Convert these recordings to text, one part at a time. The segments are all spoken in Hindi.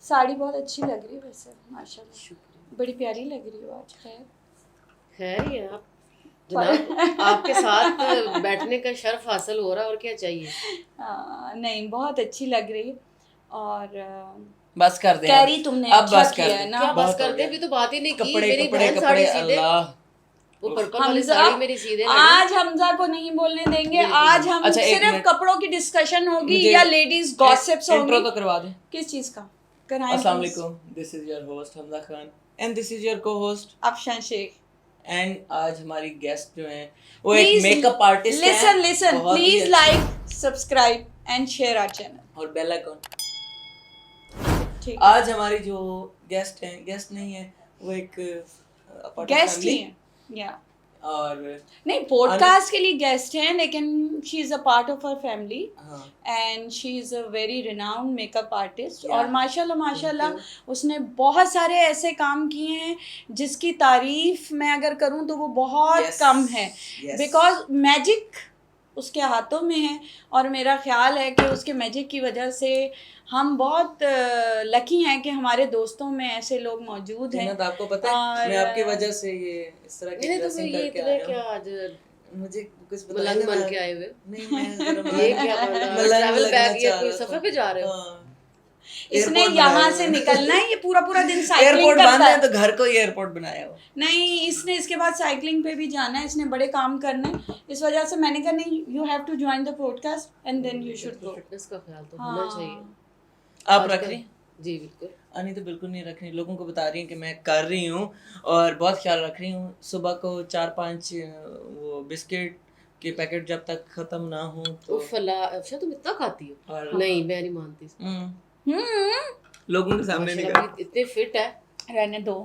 साड़ी बहुत अच्छी लग रही है वैसे, माशाल्लाह, बड़ी प्यारी लग रही हो आज। खैर ये आप जनाब आपके साथ बैठने का शर्फ हासिल हो रहा है, और क्या चाहिए। नहीं बहुत अच्छी लग रही है। और बस कर दे कैरी तुमने अब अच्छा बस कर किया दे। है ना। क्या बस बहुत कर हो दे, गया। अभी तो बात ही नहीं की। कपड़े मेरी कपड़े बहन कपड़े साड़ी सी दे, अल्लाह, वो पर्पल वाली हमजा, साड़ी मेरी सी दे। आज हमजा को नहीं बोलने देंगे। आज हम अच्छा, एक सिर्फ मिनट। कपड़ों की डिस्कशन होगी या लेडीज गॉसिप्स होंगी। इंट्रो तो करवा दे। किस चीज का कराएं? अस्सलाम वालेकुम, this is your host Hamza Khan and this is your co-host Afshan Shaikh. And आज हमारी गेस्ट जो हैं वो एक मेकअप आर्टिस्ट हैं। Listen please like, subscribe and share our channel और बेल आइकन। ठीक, आज हमारी जो गेस्ट हैं, गेस्ट नहीं है वो एक गेस्ट ही है या और नहीं, पॉडकास्ट के लिए गेस्ट हैं, लेकिन she is a part of our family and she is a very renowned makeup artist. और माशाल्लाह उसने बहुत सारे ऐसे काम किए हैं जिसकी तारीफ मैं अगर करूं तो वो बहुत कम है, बिकॉज मैजिक उसके हाथों में है। और मेरा ख्याल है कि उसके मैजिक की वजह से हम बहुत लकी हैं कि हमारे दोस्तों में ऐसे लोग मौजूद हैं। आपको पता है मैं आपकी वजह से ये इस तरह की ड्रेसिंग करके आया हूं। आज मुझे कुछ मलंग बन के आए हुए। नहीं मैं ये क्या ट्रैवल बैग, ये कोई सफर पे जा रहे हो? इसने यहाँ से निकलना है, ये पूरा दिन साइकिलिंग एयरपोर्ट करता बंद है है तो घर को ही एयरपोर्ट बनाया हो। नहीं, इसने इसके बाद साइकिलिंग पे भी जाना है, इसने बड़े काम करने। इस वजह से मैंने कहा नहीं, you have to join the podcast and then you should go. Fitness का ख्याल तो होना चाहिए। आप रख रही? जी बिल्कुल। अनी तो बिल्कुल नहीं रख रही, लोगों को बता रही हैं कि मैं कर रही हूँ और बहुत ख्याल रख रही हूँ। सुबह को 4-5 वो बिस्किट के पैकेट जब तक खत्म ना हो तो अच्छा तुम इतना खाती हो? नहीं मैं नहीं मानती। लोगों के सामने नहीं करती। इतने फिट है। रहने दो।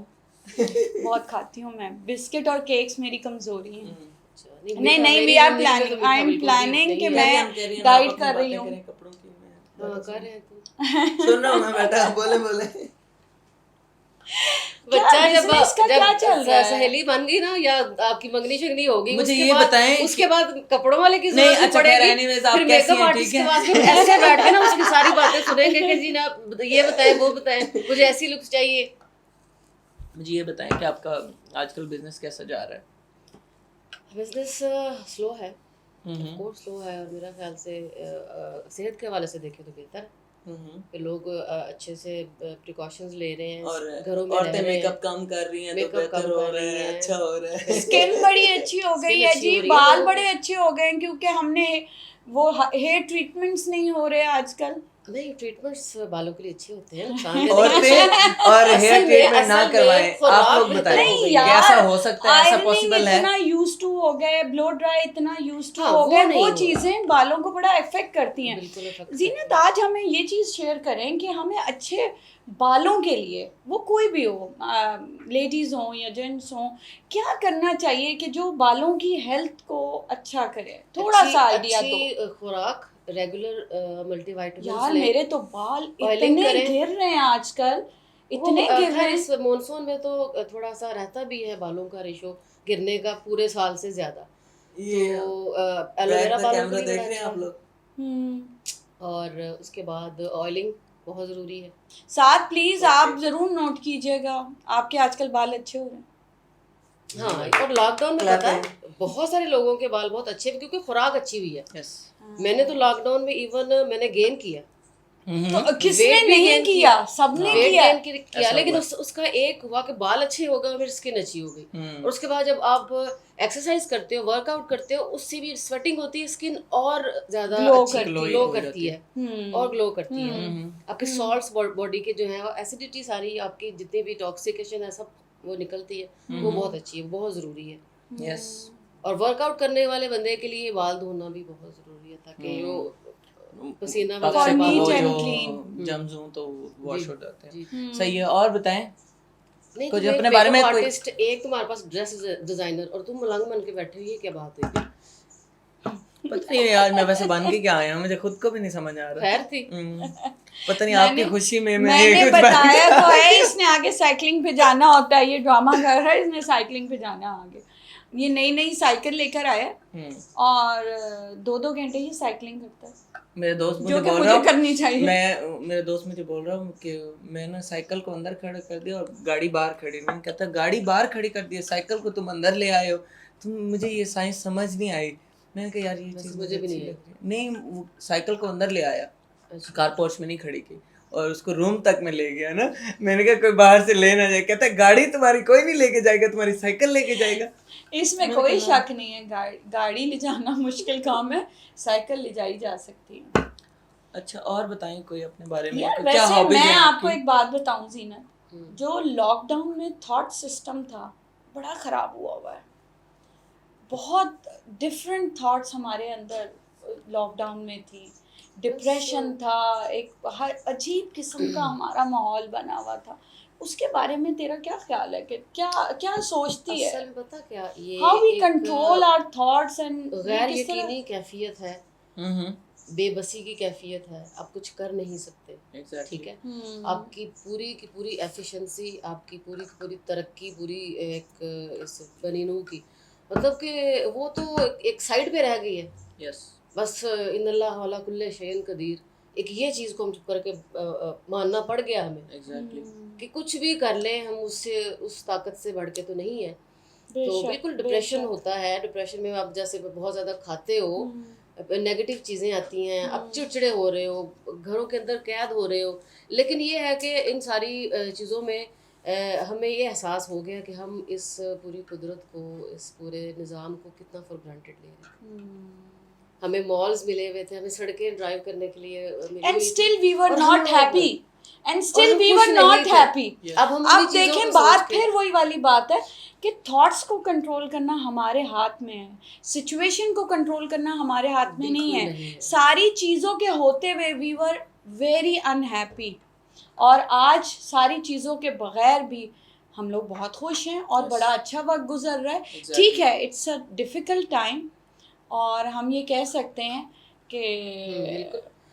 बहुत खाती हूँ मैं बिस्किट और केक्स, मेरी कमजोरी है। नहीं we are planning, I am planning कि मैं डाइट कर रही हूँ। कपड़ों की कर रहे हैं सुन रहा हूँ मैं बेटा, बोले बच्चा जब क्या चल रहा है? सहेली बन गई ना, या आपकी मंगनी शगनी होगी, मुझे ये बताएं उसके बाद कपड़ों वाले की नहीं। जरूरत पड़ेगी। फिर मेकअप आर्टिस्ट के पास फिर ऐसे बैठ के ना उसकी सारी बातें सुनेंगे कि जी ना ये बताएं वो बताएं, मुझे ऐसी लुक्स चाहिए। मुझे ये बताएं कि आपका आजकल बिजनेस कैसा जा रहा है? बिजनेस स्लो है, स्लो है, और मेरा ख्याल से सेहत के हवाले से देखें तो बेहतर है। लोग अच्छे से प्रिकॉशंस ले रहे हैं, और घरों में औरतें मेकअप कम कर रही हैं तो बेहतर हो रहा है, अच्छा हो रहा है। स्किन बड़ी अच्छी हो गई है जी, बाल बड़े अच्छे हो गए हैं, क्योंकि हमने वो हेयर ट्रीटमेंट्स नहीं हो रहे आजकल। नहीं, ट्रीटमेंट्स बालों के लिए अच्छे होते हैं। औरतें और हेयर ट्रीटमेंट ना करवाएं। आप लोग बताइए कैसा हो सकता है, ऐसा पॉसिबल है? इतना यूज्ड टू हो गए, ब्लो ड्राई इतना यूज्ड टू हो गए, वो चीजें बालों को बड़ा इफेक्ट करती हैं। जीनत आज हमें ये चीज शेयर करें कि हमें अच्छे बालों के लिए, वो कोई भी हो, लेडीज हो या जेंट्स हो, क्या करना चाहिए कि जो बालों की हेल्थ को अच्छा करे? थोड़ा सा आइडिया दो। खुराक, रेगुलर मल्टीविटामिन्स यार मेरे तो बाल इतने गिर रहे हैं आजकल, इतने गिर रहे हैं। इस मॉनसून में तो थोड़ा सा रहता भी है बालों का रेशो गिरने का पूरे साल से ज्यादा। ये तो एलोवेरा बालों के लिए देख रहे हैं आप लोग। और उसके बाद ऑयलिंग बहुत जरूरी है। साथ प्लीज आप जरूर नोट कीजिएगा, आपके आजकल बाल अच्छे हो रहे हैं। हाँ, और लॉकडाउन में पता है बहुत सारे लोगों के बाल बहुत अच्छे, क्योंकि खुराक अच्छी हुई है। मैंने तो लॉकडाउन में इवन मैंने गेन किया। तो किसने नहीं किया? सबने किया, लेकिन उसका एक हुआ कि बाल अच्छे हो गए, फिर स्किन अच्छी हो गई। और उसके बाद जब आप एक्सरसाइज करते हो, वर्कआउट करते हो, उससे भी स्वेटिंग होती है, स्किन और ज्यादा ग्लो करती है और ग्लो करती है। आपके सॉल्ट्स बॉडी के जो है, एसिडिटी सारी आपकी जितनी भी टॉक्सिकेशन है सब वो निकलती है, वो बहुत अच्छी है, बहुत जरूरी है। यस। और वर्कआउट करने वाले बंदे के लिए बाल धोना भी बहुत जरूरी है, ताकि वो पसीना वगैरह जम्स हो तो वॉश हो जाते हैं। सही है। और बताएं नहीं, कुछ अपने बारे में। आर्टिस्ट एक तुम्हारे पास ड्रेस डिजाइनर और तुम मलंग बन के बैठे हो, ये क्या बात है? पता नहीं यार, मैं वैसे बन के क्या आया हूँ, मुझे खुद को भी नहीं समझ आ रहा। खैर थी पता नहीं आपकी खुशी में मैंने बताया तो है, इसने आगे साइकिलिंग पे जाना होता है, ये ड्रामा कर रहा है, इसने साइकिलिंग पे जाना आगे। ये नई साइकिल लेकर आया और 2-2 घंटे ही साइकिलिंग करता है। मेरे दोस्त मुझे जो कि बोल रहा मुझे करनी चाहिए। मेरे दोस्त मुझे बोल रहा हूँ कि मैं ना साइकिल को अंदर खड़ा कर दिया और गाड़ी बाहर खड़ी। मैंने कहता गाड़ी बाहर खड़ी कर दी, साइकिल को तुम अंदर ले आए हो। तुम मुझे ये साइंस समझ नहीं आई। मैंने कहा यार ये चीज़ मुझे भी नहीं, वो साइकिल को अंदर ले आया, कार पोर्च में नहीं खड़ी की और उसको रूम तक में ले गया ना। मैंने कहा कोई बाहर से ले ना जाए। कहता गाड़ी तुम्हारी कोई नहीं लेके जाएगा, तुम्हारी साइकिल लेके जाएगा। इसमें कोई शक नहीं है, गाड़ी ले जाना मुश्किल काम है, साइकिल ले जाई जा सकती है। अच्छा, और बताएं कोई अपने बारे में, यार क्या वैसे हॉबीज मैं हैं आपको आपकी? एक बात बताऊं जीनत, जो लॉकडाउन में थॉट सिस्टम था बड़ा खराब हुआ है। बहुत डिफरेंट थॉट्स हमारे अंदर लॉकडाउन में थी। डिप्रेशन था, एक हर अजीब किस्म का हमारा माहौल बना हुआ था। उसके बारे में तेरा क्या ख्याल है कि क्या क्या सोचती है? असल में पता क्या, ये how we control our thoughts and गैर यकीनी कैफियत है, बेबसी की कैफियत है। आप कुछ कर नहीं सकते, ठीक है। आपकी पूरी की पूरी एफिशिएंसी, आपकी पूरी की पूरी तरक्की, पूरी एक इस बनीनू की, मतलब कि वो तो एक साइड पे रह गई है। यस, बस इन्नल्लाह अला कुल्ले शैइन कदीर, एक ये चीज़ को हम चुप करके मानना पड़ गया हमें। एग्जैक्टली, कि कुछ भी कर लें हम उससे, उस ताकत से बढ़ के तो नहीं है। तो बिल्कुल डिप्रेशन होता है। डिप्रेशन में आप जैसे बहुत ज़्यादा खाते हो, नेगेटिव चीज़ें आती हैं, आप चिड़चिड़े हो रहे हो, घरों के अंदर कैद हो रहे हो। लेकिन ये है कि इन सारी चीज़ों में हमें ये एहसास हो गया कि हम इस पूरी कुदरत को, इस पूरे निज़ाम को कितना फॉर ग्रांटेड ले रहे हैं। हमें मॉल्स मिले हुए थे, हमें सड़कें ड्राइव करने के लिए and still we were not happy, and still we were not happy. अब देखें, बात फिर वही वाली बात है कि थॉट्स को कंट्रोल करना हमारे हाथ में है, सिचुएशन को कंट्रोल करना हमारे हाथ में नहीं है। सारी चीज़ों के होते हुए वी वर वेरी अनहैप्पी, और आज सारी चीज़ों के बगैर भी हम लोग बहुत खुश हैं और बड़ा अच्छा वक्त गुजर रहा है। ठीक है, इट्स अ डिफ़िकल्ट टाइम, और हम ये कह सकते हैं कि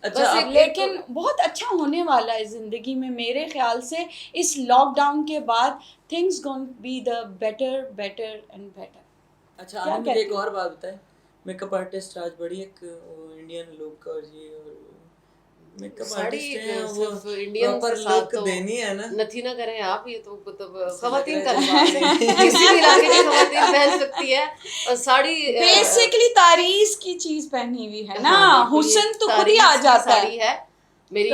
अच्छा, लेकिन बहुत अच्छा होने वाला है ज़िंदगी में मेरे ख्याल से। इस लॉकडाउन के बाद things gonna be the better and better. अच्छा, आपने मुझे एक और बात बताएं, मेकअप आर्टिस्ट आज बड़ी एक इंडियन लुक और ये मेकअप आर्टिस्ट है, वो इंडियन पर लुक देनी है ना, नथी ना करें आप। ये तो मतलब खवातीन का किसी भी इलाके की खवातीन पहन सकती है, और साड़ी बेसिकली तारीज की चीज पहनी हुई है ना, हुस्न तो खुद ही आ जाता है। मेरी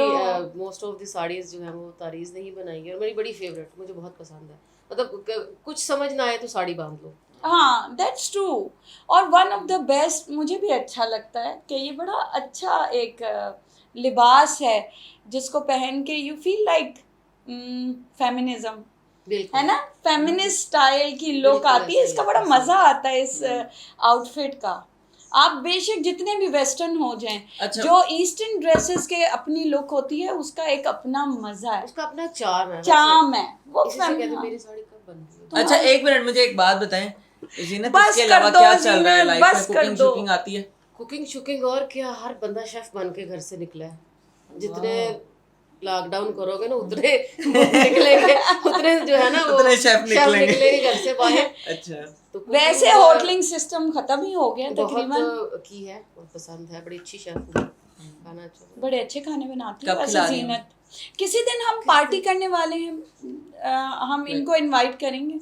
मोस्ट ऑफ द साड़ीज जो है वो तारीज ने ही बनाई है, और मेरी बड़ी फेवरेट, मुझे बहुत पसंद है। मतलब कुछ समझ ना आए तो साड़ी बांध लो। हाँ, दैट्स ट्रू। और वन ऑफ द बेस्ट, मुझे भी अच्छा लगता है कि ये बड़ा अच्छा एक लिबास है जिसको पहन के यू फील लाइक फेमिनिज्म, है ना, फेमिनिस्ट स्टाइल की लुक आती है। इसका बड़ा मज़ा आता है इस आउटफिट का। आप बेशक जितने भी वेस्टर्न हो जाएं, अच्छा, जो ईस्टर्न ड्रेसेस के अपनी लुक होती है उसका एक अपना मज़ा है, उसका अपना चार्म है, वो मेरी साड़ी कब बन रही है। अच्छा, एक मिनट, मुझे एक बात बताएं जीनत, इसके अलावा क्या चल रहा है लाइफ में? कुकिंग शुकिंग आती है? कुकिंग शुकिंग और क्या, हर बंदा शेफ बन के घर से निकला है। जितने लॉकडाउन करोगे ना उतने निकलेंगे, उतने जो है ना वो उतने शेफ निकलेंगे घर से बाहर। अच्छा, तो वैसे होटलिंग सिस्टम खत्म ही हो गया तकरीबन। बहुत की है, बहुत पसंद है, बड़ी अच्छी शेफ हूँ, खाना अच्छा, बड़े अच्छे खाने बनाती है वैसे जीनत। किसी दिन हम पार्टी करने वाले हैं, हम इनको इनवाइट करेंगे,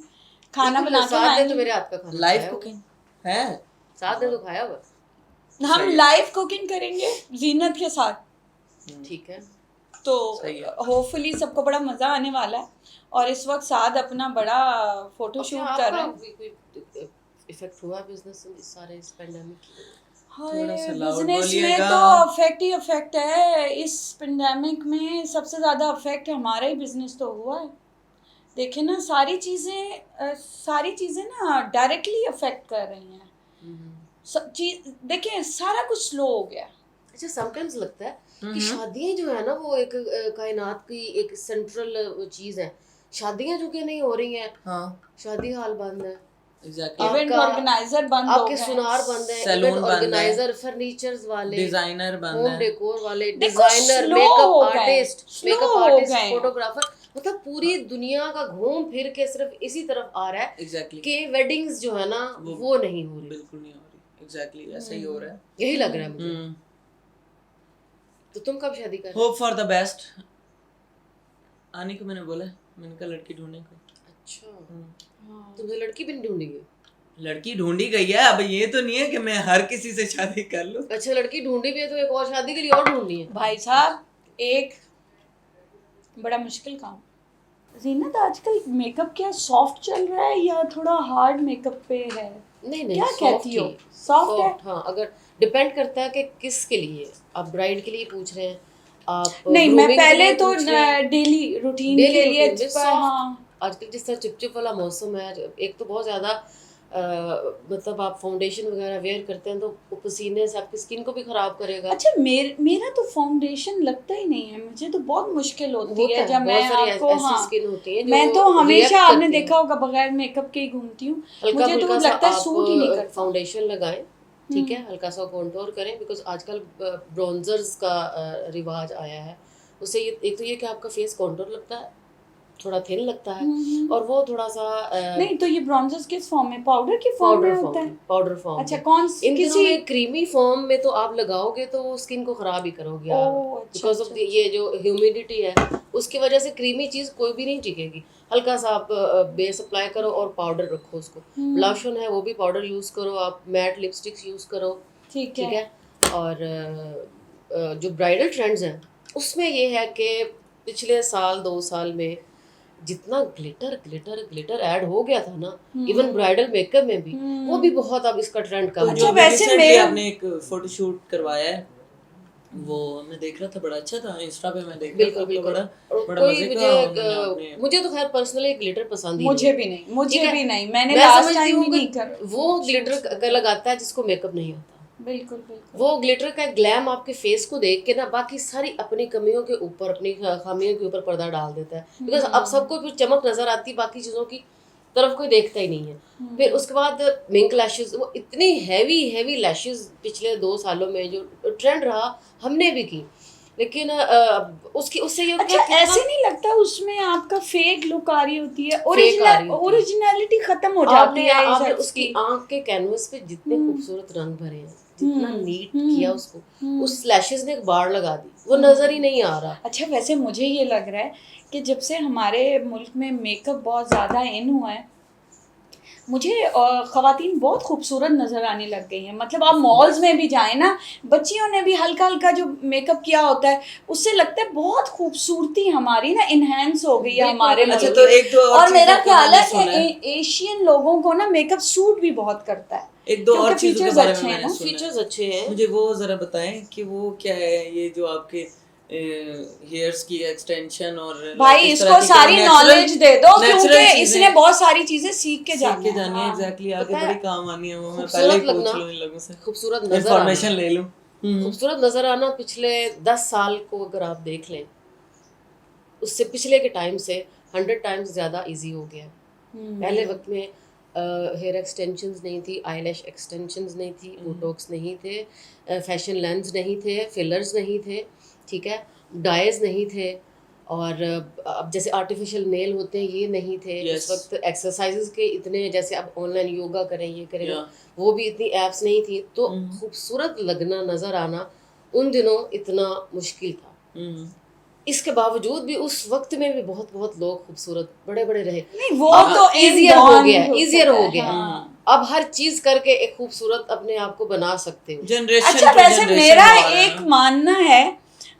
खाना बना के लाएंगे। तो मेरे हाथ का खाना लाइव कुकिंग है, साथ में तो खाया हुआ। हम लाइव कुकिंग करेंगे जीनत के साथ, ठीक है। तो होपफुली सबको बड़ा मज़ा आने वाला है। और इस वक्त साथ अपना बड़ा फोटो शूट कर रहे हैं। इफेक्ट हुआ बिजनेस में इस सारे इस पेंडेमिक की? बिजनेस में तो अफेक्ट ही अफेक्ट है। इस पेंडेमिक में सबसे ज़्यादा अफेक्ट हमारा ही बिजनेस तो हुआ है। देखें ना, सारी चीज़ें ना डायरेक्टली अफेक्ट कर रही हैं। देखें, सारा कुछ स्लो हो गया। अच्छा, समटाइम्स लगता है कि शादियां जो है ना वो एक कायनात की एक सेंट्रल चीज है। शादियां जो कि नहीं हो रही हैं, शादी हॉल बंद है, इवेंट ऑर्गेनाइजर बंद हो गए, आपके सुनार बंद है, इवेंट ऑर्गेनाइजर, फर्नीचर्स वाले, डिजाइनर बंद है, होम डेकोर वाले, डिजाइनर, मेकअप आर्टिस्ट, फोटोग्राफर, मतलब पूरी दुनिया का घूम फिर के सिर्फ इसी तरफ आ रहा है एग्जैक्टली कि वेडिंग्स जो है ना वो नहीं हो रही, बिल्कुल नहीं हो रही, एग्जैक्टली ऐसा ही हो रहा है। यही लग रहा है मुझे। तो तुम कब शादी कर रहे हो? Hope for the best. आने को मैंने बोला, मैंने कहा लड़की ढूंढने को। अच्छा, तुमसे लड़की भी नहीं ढूंढी गई? लड़की ढूंढी गई है, अब ये तो नहीं है कि मैं हर किसी से शादी कर लूं। अच्छा, लड़की ढूंढी भी है तो एक और शादी के लिए और ढूंढनी है? भाई साहब एक बड़ा मुश्किल काम। जीनत आजकल मेकअप क्या सॉफ्ट चल रहा है या थोड़ा हार्ड मेकअप पे है? नहीं नहीं, क्या soft कहती हो? ही। सॉफ्ट है? हाँ, अगर डिपेंड करता है कि किसके लिए। आप ब्राइड के लिए पूछ रहे हैं, आप नहीं, मैं grooming के पहले लिए तो पूछ रहे हैं। डेली रूटीन Daily के लिए routine में soft। हाँ। आजकल जिस तरह चिपचिप वाला मौसम है, एक तो बहुत ज्यादा मतलब आप फाउंडेशन वगैरह वेयर करते हैं तो वो पसीने से आपकी स्किन को भी खराब करेगा। अच्छा, मेरा तो फाउंडेशन लगता ही नहीं है, मुझे तो बहुत मुश्किल होती है जब मैं बहुत सारी आपको ऐसी स्किन होती है जो मैं तो हमेशा react आपने करती है। देखा होगा बगैर मेकअप के ही घूमती हूँ, हल्का मुझे तो फुल्का सा लगता है आप सूट ही नहीं करता। फाउंडेशन लगाएं, ठीक है, हल्का सा कॉन्टोर करें, बिकॉज आजकल ब्रॉन्जर्स का रिवाज आया है। उससे ये एक तो ये कि आपका फेस कॉन्टोर लगता है, थोड़ा थिन लगता है, और वो थोड़ा सा नहीं तो ये ब्रॉन्जर्स किस फॉर्म में, पाउडर के फॉर्म में होता है? Powder form. अच्छा, कौन इन दिनों में क्रीमी फॉर्म में तो आप लगाओगे तो स्किन को खराब ही करोगे आप, बिकॉज ऑफ ये जो ह्यूमिडिटी है उसकी वजह से क्रीमी चीज कोई भी नहीं टिकेगी। हल्का सा आप बेस अप्लाई करो और पाउडर रखो उसको। ब्लश ऑन है वो भी पाउडर यूज करो, आप मैट लिपस्टिक्स यूज करो, ठीक है। और जो ब्राइडल ट्रेंड्स हैं उसमें ये है कि पिछले साल 2 साल में जितना ग्लिटर ग्लिटर ग्लिटर ऐड हो गया था ना, इवन ब्राइडल मेकअप में भी, वो भी बहुत अब इसका ट्रेंड कम तो जो वैसे में आपने एक फोटोशूट करवाया है वो मैं देख रहा था, बड़ा अच्छा था, इंस्टा पे मैं देख रहा था, बड़ा मजे का। मुझे तो खैर पर्सनली ग्लिटर पसंद ही मुझे भी नहीं, मैंने लास्ट टाइम भी नहीं कर। वो ग्लिटर लगाता है जिसको मेकअप नहीं होता। बिल्कुल। वो ग्लिटर का ग्लैम आपके फेस को देख के ना बाकी सारी अपनी कमियों के ऊपर, अपनी खामियों के ऊपर पर्दा डाल देता है, बिकॉज अब सबको फिर चमक नजर आती है, बाकी चीजों की तरफ कोई देखता ही नहीं है। फिर उसके बाद मिंक लैशेस, वो इतनी हैवी लैशेस पिछले 2 सालों में जो ट्रेंड रहा हमने भी की, लेकिन उससे ये अच्छा, ऐसे नहीं लगता उसमें आपका फेक लुक आ रही होती है, ओरिजिनलिटी खत्म हो जाती है। आपने उसकी आंख के कैनवस पे जितने खूबसूरत रंग भरे हैं, जितना नीट किया उसको, उस लैशेस ने एक बाड़ लगा दी, वो नजर ही नहीं आ रहा। अच्छा, वैसे मुझे ये लग रहा है कि जब से हमारे मुल्क में मेकअप बहुत ज़्यादा इन हुआ है, मुझे ख़वातीन बहुत खूबसूरत नज़र आने लग गई हैं। मतलब आप मॉल्स में भी जाएं ना, बच्चियों ने भी हल्का हल्का जो मेकअप किया होता है उससे लगता है बहुत खूबसूरती हमारी ना इनहेंस हो गई है हमारे मुल्क। अच्छा, तो एक दो और मेरा ख्याल है कि एशियन लोगों को ना मेकअप सूट भी बहुत करता है। एक दो और चीजों के बारे में मैंने सुना, फीचर्स अच्छे हैं, मुझे वो जरा बताएं कि वो क्या है, ये जो आपके हेयर्स की एक्सटेंशन और भाई इसको सारी नॉलेज दे दो, क्योंकि इसने बहुत सारी चीजें सीख के जानी है। एग्जैक्टली, आगे बड़ी काम आनी है। वो मैं पहले ही पूछ लूं इन लोगों से, खूबसूरत इन्फॉर्मेशन ले लूं। खूबसूरत नजर आना पिछले 10 साल को अगर आप देख लें, उससे पिछले के टाइम से 100 टाइम्स ज़्यादा इजी हो गया। पहले वक्त में हेयर एक्सटेंशंस नहीं थी, आईलैश एक्सटेंशंस नहीं थी, बोटॉक्स नहीं थे, फैशन लेंस नहीं थे, फिलर्स नहीं थे, ठीक है, डाइज नहीं थे, और अब जैसे आर्टिफिशियल नेल होते हैं ये नहीं थे। उस वक्त एक्सरसाइजेस के इतने, जैसे अब ऑनलाइन योगा करें, ये करें, वो भी इतनी एप्स नहीं थी, तो खूबसूरत लगना, नजर आना उन दिनों इतना मुश्किल था। इसके बावजूद भी उस वक्त में भी बहुत बहुत लोग खूबसूरत बड़े बड़े रहे। नहीं, वो तो इजियर हो गया। अब हर चीज करके एक खूबसूरत अपने आप को बना सकते हो। अच्छा, वैसे मेरा एक मानना है,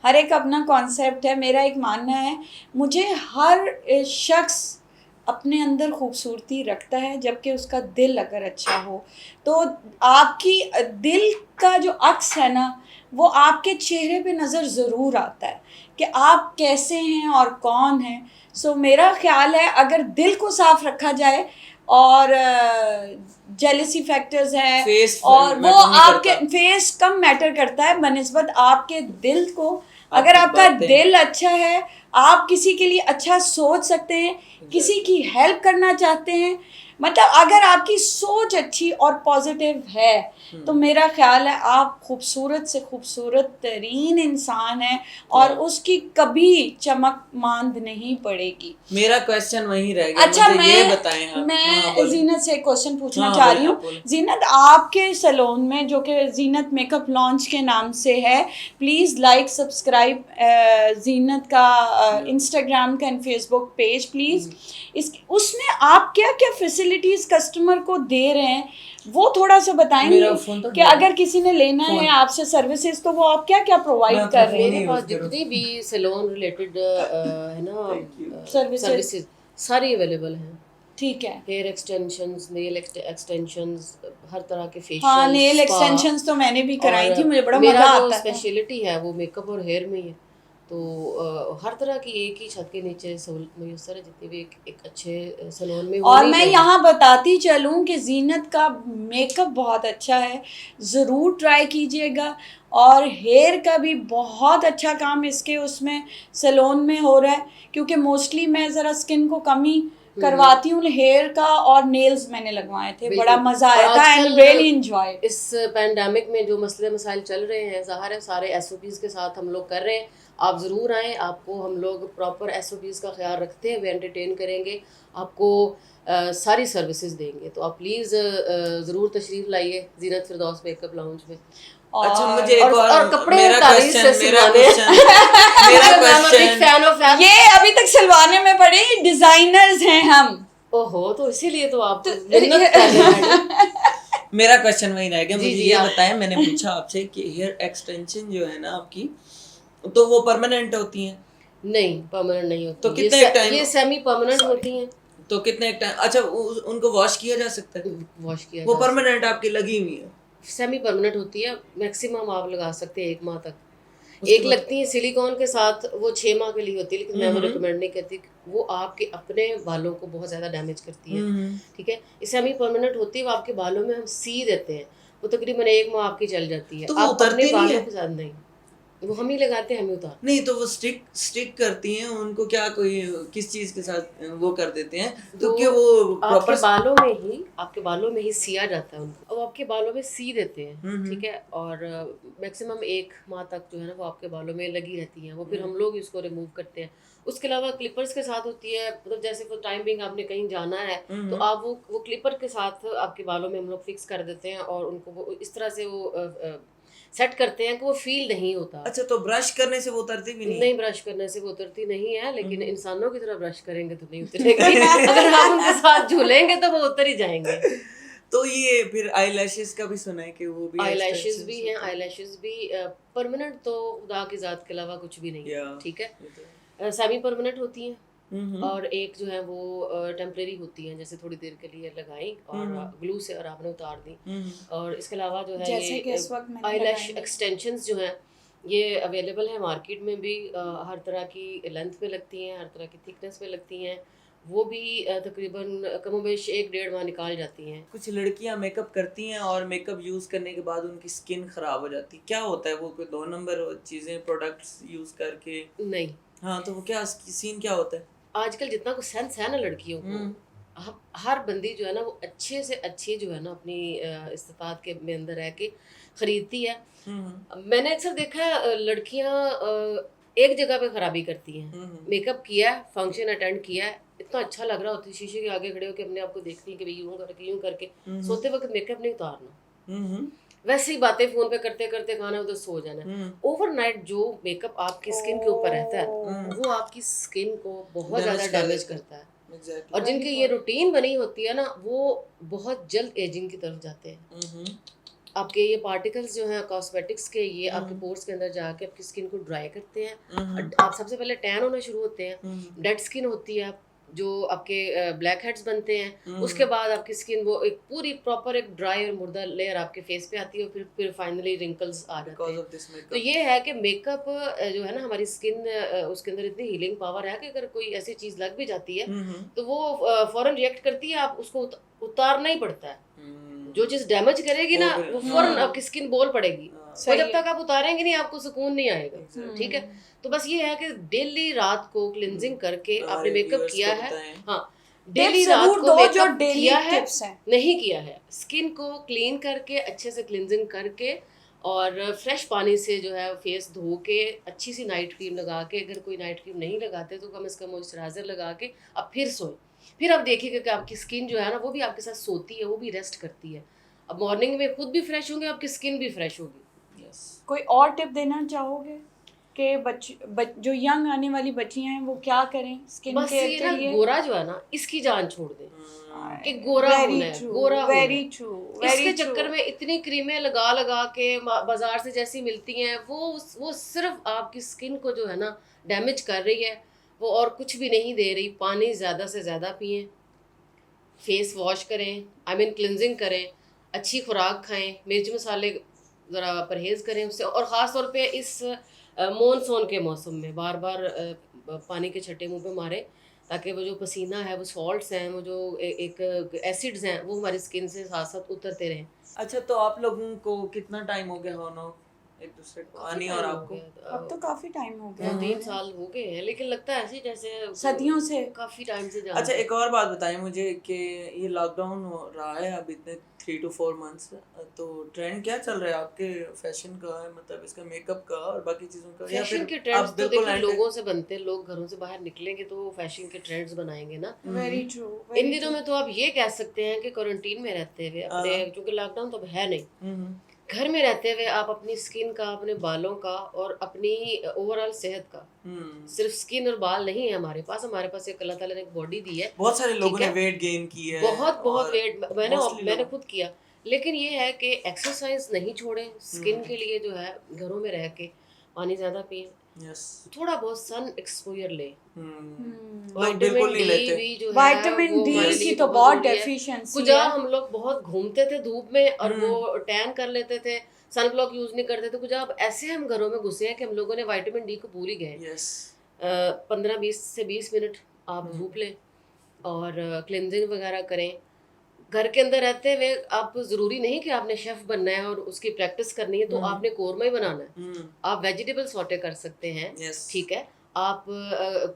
हर एक अपना कॉन्सेप्ट है, मेरा एक मानना है, मुझे हर शख्स अपने अंदर खूबसूरती रखता है, जबकि उसका दिल अगर अच्छा हो तो आपकी दिल का जो अक्स है ना वो आपके चेहरे पे नज़र ज़रूर आता है कि आप कैसे हैं और कौन हैं। सो मेरा ख्याल है अगर दिल को साफ रखा जाए और जेलसी फैक्टर्स हैं और वो आपके फेस कम मैटर करता है बनिस्बत आपके दिल को। अगर आपका दिल अच्छा है, आप किसी के लिए अच्छा सोच सकते हैं, किसी की हेल्प करना चाहते हैं, मतलब अगर आपकी सोच अच्छी और पॉजिटिव है तो मेरा ख्याल है आप खूबसूरत से खूबसूरत तरीन इंसान हैं और उसकी कभी चमक मांद नहीं पड़ेगी। मेरा क्वेश्चन वही रह गया। अच्छा, मुझे ये बताएं आप। मैं जीनत से एक क्वेश्चन पूछना हाँ, चाह रही बोलिए, हूँ। बोलिए। जीनत, आपके सैलून में जो कि जीनत मेकअप लॉन्च के नाम से है, प्लीज़ लाइक सब्सक्राइब जीनत का इंस्टाग्राम का एंड फेसबुक पेज प्लीज़। उसमें आप क्या क्या फैसिलिटीज़ कस्टमर को दे रहे हैं वो थोड़ा सा बताएंगे मेरा फोन तो कि अगर किसी ने लेना फोन। है आपसे सर्विसेज तो वो आप क्या क्या प्रोवाइड मैं कर अपना रहे फोन हैं? मेरे use पास करो। जितनी भी सैलून रिलेटेड है ना Services। सर्विसेज सारी अवेलेबल हैं। ठीक है। हेयर एक्सटेंशंस, नेल एक्सटेंशंस, हर तरह के फेशियल, हाँ, नेल एक्सटेंशंस तो मैंने भी कराई थी, मुझे बड़ा मजा मेरा जो आता है। स्पेशलिटी है वो मेकअप और हेयर में ही है। तो हर तरह की एक ही छत के नीचे सहूलत मुयस्सर है, जितनी भी एक अच्छे सैलून में और होनी मैं चाहिए। यहाँ बताती चलूँ कि जीनत का मेकअप बहुत अच्छा है, ज़रूर ट्राई कीजिएगा। और हेयर का भी बहुत अच्छा काम इसके उसमें सैलून में हो रहा है, क्योंकि मोस्टली मैं ज़रा स्किन को कम ही करवाती हूँ हेयर का, और नेल्स मैंने लगवाए थे, बड़ा बिल्कुल। मज़ा और आया था एंड आजकल रियली एंजॉय। इस पैंडेमिक में जो मसले मसाइल चल रहे हैं, ज़ाहिर है सारे एसओपीज़ के साथ हम लोग कर रहे हैं। आप ज़रूर आएँ, आपको हम लोग प्रॉपर एसओपीज़ का ख्याल रखते हुए एंटरटेन करेंगे, आपको सारी सर्विसेज देंगे। तो आप प्लीज़ ज़रूर तशरीफ़ लाइए जीनत फिरदौस मेकअप लाउंज में। अच्छा, मुझे एक और कपड़े मेरा तारीफ से क्वेश्चन सिलवाने फैन ऑफ फैन। ये अभी तक सिलवाने में पड़े, डिजाइनर्स हैं हम। ओहो, तो इसीलिए तो आप मिन्नत कर रहे हैं। मेरा क्वेश्चन वही रह गया। जी, मुझे जी, ये आप- बताएं, मैंने पूछा आपसे कि हेयर एक्सटेंशन जो है ना आपकी, तो वो परमानेंट होती हैं? नहीं, परमानेंट नहीं होती। तो कितने टाइम? ये सेमी परमानेंट होती हैं। तो कितने टाइम? अच्छा, उनको वॉश किया जा सकता है? वॉश किया वो जा परमानेंट आपकी लगी हुई है? सेमी परमानेंट होती है, मैक्सिमम आप लगा सकते हैं 1 माह तक। उसके एक बाद? लगती है सिलिकॉन के साथ, वो 6 माह के लिए होती है, लेकिन मैं वो रिकमेंड नहीं करती। वो आपके अपने बालों को बहुत ज़्यादा डैमेज करती है। ठीक है, ये सेमी परमानेंट होती है, वो आपके बालों में हम सी देते हैं, वो तकरीबन 1 माह आपकी चल जाती है। तो वो आप अपने उतरती नहीं बालों है? के साथ नहीं, वो हम ही लगाते हैं, हम ही उतार। नहीं, तो वो स्टिक करती हैं, उनको क्या कोई किस चीज के साथ वो कर देते हैं, तो क्या वो आपके प्रॉपर? आपके बालों में ही सिया जाता है उनको, अब आपके बालों में सी देते हैं। ठीक है, और मैक्सिमम 1 माह तक जो है ना वो आपके बालों में लगी रहती हैं, वो फिर हम लोग इसको रिमूव करते हैं। उसके अलावा क्लिपर्स के साथ होती है, मतलब जैसे वो टाइम बिंग आपने कहीं जाना है तो आप वो क्लिपर के साथ आपके बालों में हम लोग फिक्स कर देते हैं, और उनको वो इस तरह से वो सेट करते हैं कि वो फील नहीं होता। अच्छा, तो ब्रश करने से वो उतरती भी नहीं? नहीं, ब्रश करने से वो उतरती नहीं है, लेकिन इंसानों की तरह ब्रश करेंगे तो नहीं उतरेगी। अगर आप उनके साथ झूलेंगे तो वो उतर ही जाएंगे। तो ये फिर आई का भी सुना है कि वो भी आईलैशेस extensions भी होते हैं, आईलैशेस भी परमानेंट तो खुदा की जात के अलावा कुछ भी नहीं है। Yeah. ठीक ये तो है, सेमी परमानेंट होती हैं, हम्म। और एक जो है वो टेम्परेरी होती हैं, जैसे थोड़ी देर के लिए लगाई और ग्लू से और आपने उतार दी। और इसके अलावा जो है जैसे कि इस ये वक्त मैंने आईलैश लगाई है। एक्सटेंशंस जो हैं ये अवेलेबल है मार्केट में भी, हर तरह की लेंथ में लगती हैं, हर तरह की थिकनेस में लगती हैं। वो भी तकरीबन कमोबेश 1-1.5 माह निकाल जाती हैं। कुछ लड़कियां मेकअप करती हैं और मेकअप यूज करने के बाद उनकी स्किन खराब हो जाती है, क्या होता है? वो कोई 2 नंबर चीजें प्रोडक्ट्स यूज करके? नहीं, हाँ, तो वो क्या सीन क्या होता है? आजकल जितना कुछ सेंस है ना लड़कियों को, हर बंदी जो है ना वो अच्छे से अच्छी जो है ना अपनी इस्तात के में अंदर रह के खरीदती है। मैंने अक्सर देखा है लड़कियां एक जगह पे खराबी करती हैं। मेकअप किया, फंक्शन अटेंड किया, इतना अच्छा लग रहा होता है, शीशे के आगे खड़े होकर अपने आप को देखती है कि भाई यूं करके सोते वक्त मेकअप नहीं उतारना, वैसे ही बातें फोन पे करते करते खाना उधर सो जाना। ओवरनाइट जो मेकअप आपकी स्किन के ऊपर रहता है वो आपकी स्किन को बहुत ज्यादा डैमेज करता है। Exactly. और जिनकी ये रूटीन बनी होती है ना वो बहुत जल्द एजिंग की तरफ जाते हैं। आपके ये पार्टिकल्स जो हैं कॉस्मेटिक्स के, ये आपके पोर्स के अंदर जाके आपकी स्किन को ड्राई करते हैं। आप सबसे पहले टैन होना शुरू होते हैं, डेड स्किन होती है, जो आपके ब्लैक हेड्स बनते हैं। उसके बाद आपकी स्किन वो एक पूरी प्रॉपर एक ड्राई और मुर्दा लेयर आपके फेस पे आती है, और फिर फाइनली रिंकल्स आ जाते हैं। तो ये है कि मेकअप जो है ना हमारी स्किन उसके अंदर इतनी हीलिंग पावर है कि अगर कोई ऐसी चीज लग भी जाती है तो वो फौरन रिएक्ट करती है, आप उसको उतारना ही पड़ता है। जो चीज डैमेज करेगी ना वो फौरन आपकी स्किन बोल पड़ेगी, और जब तक आप उतारेंगे नहीं आपको सुकून नहीं आएगा। ठीक है, तो बस ये है कि डेली रात को क्लिनजिंग करके आपने मेकअप किया है, हाँ डेली टिप्स रात जरूर को दो जो मेकअप डेली किया है टिप्स हैं। नहीं किया है, स्किन को क्लीन करके अच्छे से क्लिनजिंग करके और फ्रेश पानी से जो है फेस धो के अच्छी सी नाइट क्रीम लगा के, अगर कोई नाइट क्रीम नहीं लगाते तो कम से कम मॉइस्चराइजर लगा के अब फिर सोएं। फिर आप देखिएगा कि आपकी स्किन जो है ना वो भी आपके साथ सोती है, वो भी रेस्ट करती है। अब मॉर्निंग में खुद भी फ्रेश होंगे, आपकी स्किन भी फ्रेश होगी। कोई और टिप देना चाहोगे कि जो यंग आने वाली बच्चियां हैं वो क्या करें स्किन बस केयर ये के ना लिए? गोरा जो है ना इसकी जान छोड़ दें कि गोरा होना है, गोरा होना है। Very true. इसके चक्कर में इतनी क्रीमें लगा लगा के बाजार से जैसी मिलती हैं वो सिर्फ आपकी स्किन को जो है ना डैमेज कर रही है, वो और कुछ भी नहीं दे रही। पानी ज़्यादा से ज़्यादा पिएं, फेस वॉश करें, आई मीन क्लिनजिंग करें, अच्छी खुराक खाएं, मिर्च मसाले ज़रा परहेज़ करें उससे। और ख़ास तौर पे इस मॉनसून के मौसम में बार बार पानी के छट्टे मुंह पे मारें, ताकि वो जो पसीना है, वो सॉल्ट्स हैं, वो जो एक एसिड्स हैं, वो हमारी स्किन से साथ साथ उतरते रहें। अच्छा, तो आप लोगों को कितना टाइम हो गया होना एक दूसरे को, आनी और आपको? अब तो काफी टाइम हो गया 3 साल हो गए हैं, लेकिन लगता है ऐसे जैसे सदियों से, काफी टाइम से जा। अच्छा, एक और बात बताएं मुझे कि ये लॉकडाउन हो रहा है अब इतने 3 to 4 मंथ्स, तो ट्रेंड क्या चल रहा है आपके फैशन का, मतलब इसका मेकअप का और बाकी चीजों का? या फैशन फिर के ट्रेंड्स आप तो बिल्कुल देखिए लोगों से बनते हैं, लोग घरों से बाहर निकलेंगे तो फैशन के ट्रेंड्स बनाएंगे ना। Very true. इन दिनों में तो आप ये कह सकते हैं कि क्वारंटीन में रहते हुए अपने, क्योंकि लॉकडाउन तो अब है नहीं, घर में रहते हुए आप अपनी स्किन का, अपने बालों का और अपनी ओवरऑल सेहत का, सिर्फ स्किन और बाल नहीं है हमारे पास एक अल्लाह ताला ने एक बॉडी दी है। बहुत सारे लोगों ठीक ने है? वेट गेन की है, बहुत वेट mostly मैंने लोग- खुद किया। लेकिन ये है कि एक्सरसाइज नहीं छोड़ें, स्किन के लिए जो है घरों में रह के पानी ज़्यादा पिए, यस, थोड़ा बहुत सन एक्सपोजर ले। लोग बिल्कुल नहीं लेते। भी जो है विटामिन वो डी हमारे की लिए तो बहुत जरूरी है। डेफिशिएंसी कुछ है। हम लोग बहुत घूमते थे धूप में और वो टैन कर लेते थे, सन ब्लॉक यूज नहीं करते थे। कुछ अब ऐसे हम घरों में घुसे हैं कि हम लोगों ने विटामिन डी को भूल ही गए। यस, 15 से 20 मिनट आप धूप लें और क्लिनजिंग वगैरह करें। घर के अंदर रहते हुए आप ज़रूरी नहीं कि आपने शेफ़ बनना है और उसकी प्रैक्टिस करनी है तो आपने कोरमा ही बनाना है। आप वेजिटेबल सॉटे कर सकते हैं, यस, ठीक है। आप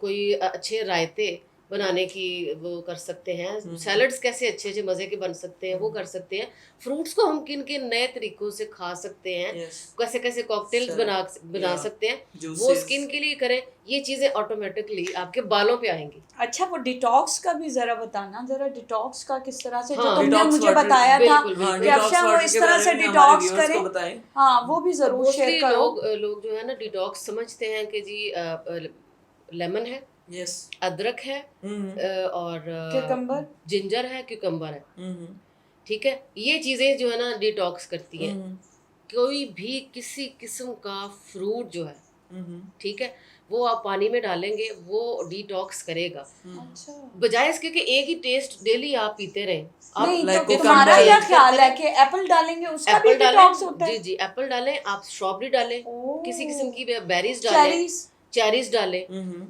कोई अच्छे रायते बनाने की वो कर सकते हैं, सैलड्स कैसे अच्छे अच्छे मज़े के बन सकते हैं वो कर सकते हैं। फ्रूट्स को हम किन किन नए तरीक़ों से खा सकते हैं, कैसे कैसे कॉकटेल्स बना सकते हैं, वो स्किन के लिए करें। ये चीज़ें ऑटोमेटिकली आपके बालों पे आएंगी। अच्छा, वो डिटॉक्स का भी जरा बताना, जरा डिटॉक्स का किस तरह से, जो हाँ, तुमने detox मुझे water, बताया था बिल्कुल, हाँ, कि detox अफशा वो water इस के तरह बारे से में हमारे डिटॉक्स viewers को करें। बताएं। हाँ, वो भी जरूर मोस्टली शेयर करो। लोग जो है ना डिटॉक्स समझते हैं कि जी लेमन है, यस, अदरक है और क्यूकम्बर, जिंजर है, क्यूकम्बर है, ठीक है। ये चीज़ें जो है ना डिटॉक्स करती हैं। कोई भी किसी किस्म का फ्रूट जो है, ठीक है, वो आप पानी में डालेंगे वो डिटॉक्स करेगा। अच्छा, बजाय इसके कि एक ही टेस्ट डेली आप पीते रहें। आप नहीं like तो तुम्हारा cucumber क्या use ख्याल करते है हैं। कि एप्पल डालेंगे उसका भी एप्पल डिटॉक्स डालें, होता है? जी जी, एप्पल डालें, आप स्ट्रॉबेरी डालें, ओह, किसी किस्म की बेरीज डालें, चेरीज, चेरीज डालें,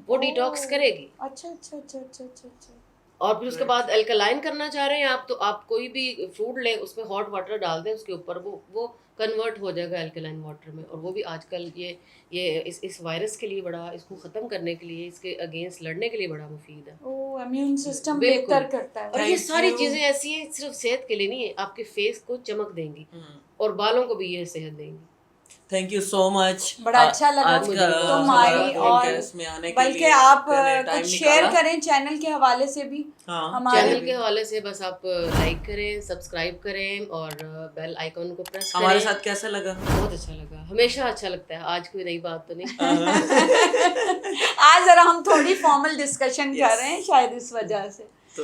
वो डिटॉक्स करेगी। अच्छा अच्छा अच्छा अच्छा अच्छा अच्छा। और फिर उसके बाद अल्कलाइन करना चाह रहे हैं आप, तो आप कोई भी फ्रूट लें, उसमें हॉट वाटर डाल दें उसके ऊपर, वो कन्वर्ट हो जाएगा अल्कलाइन वाटर में। और वो भी आजकल ये इस वायरस के लिए बड़ा, इसको ख़त्म करने के लिए, इसके अगेंस्ट लड़ने के लिए बड़ा मुफीद है। ओह, इम्यून सिस्टम बिल्कुल। बेहतर करता है। और ये Thank सारी you. चीज़ें ऐसी हैं, सिर्फ सेहत के लिए नहीं है, आपके फेस को चमक देंगी और बालों को भी ये सेहत देंगी। थैंक यू सो मच, बड़ा अच्छा लगा आज का तुम हमारा आई, और podcast में आने के बल्कि लिए आप मैंने time कुछ शेयर निकाला। करें चैनल के हवाले से भी। हाँ, हमारे चैनल के हवाले से बस आप लाइक करें, सब्सक्राइब करें और बेल आइकॉन को प्रेस करें। हमारे साथ कैसा लगा? बहुत अच्छा लगा, हमेशा अच्छा लगता है। आज कोई नई बात तो नहीं। आज जरा हम थोड़ी फॉर्मल डिस्कशन कर रहे हैं शायद इस वजह से। तो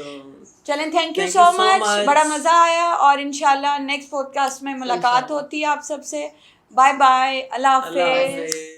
चलें, thank you Thank so you so much, much. बड़ा मज़ा आया और इंशाल्लाह नेक्स्ट पॉडकास्ट में मुलाकात होती है आप सबसे। बाय बाय, अल्लाह अल्लाह हाफिज़। हाफिज़।